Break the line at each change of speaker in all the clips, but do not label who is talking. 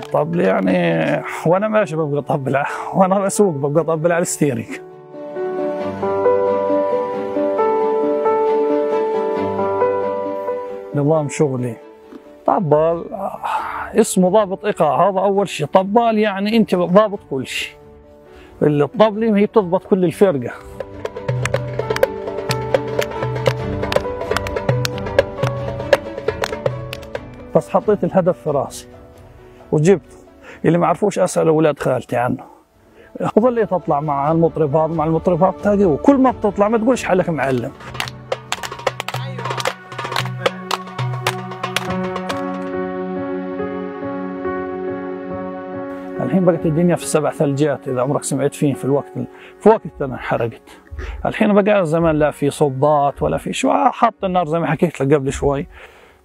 الطبل يعني وانا ماشي ببقى اطبل، وانا اسوق ببقى اطبل على الستيرنج. نظام شغلي طبال اسمه ضابط ايقاع، هذا اول شيء. طبال يعني انت ضابط كل شيء. الطبلة هي بتضبط كل الفرقه. بس حطيت الهدف في راسي وجبت اللي ما عرفوش اسال اولاد خالتي عنه. وظليت اطلع مع المطرب هذا مع المطرب هذا تلاقيه، وكل ما بتطلع ما تقولش حالك معلم. الحين بقت الدنيا في السبع ثلجات اذا عمرك سمعت فيه في وقت انا انحرقت. الحين بقى زمان لا في صبات ولا في شو، حط النار زي ما حكيت لك قبل شوي،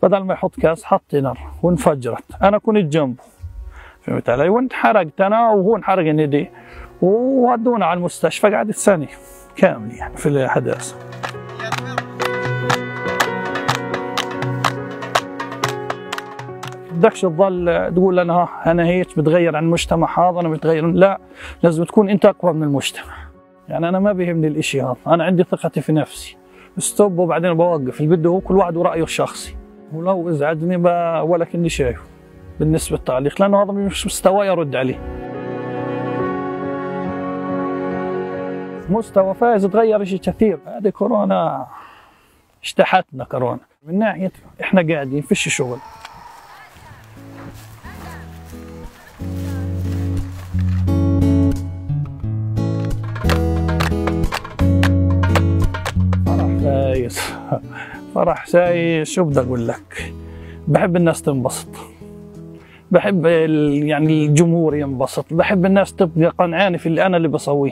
بدل ما يحط كاس حط نار وانفجرت. انا كنت جنبه، فهمت علي؟ وانحرقت انا وهو انحرق يدي، وودونا على المستشفى. قعدت سنه كامله يعني في الحدث. بدكش تضل تقول انا هيك بتغير عن المجتمع هذا، انا بتغير. لا، لازم تكون انت اقوى من المجتمع. يعني انا ما بيهمني الاشي هذا، انا عندي ثقتي في نفسي. ستوب وبعدين بوقف. اللي بده هو كل واحد ورايه الشخصي، ولو ازعجني ولا كني شايفه بالنسبه للتعليق، لانه هذا مش مستواي ارد عليه. مستوى فايز تغير شيء كثير. هذه كورونا اجتاحتنا كورونا من ناحيه احنا قاعدين فيش شغل. فرح سايس. شو بدي اقول لك، بحب الناس تنبسط، بحب يعني الجمهور ينبسط، بحب الناس تبقى قنعانة في اللي انا اللي بسويه.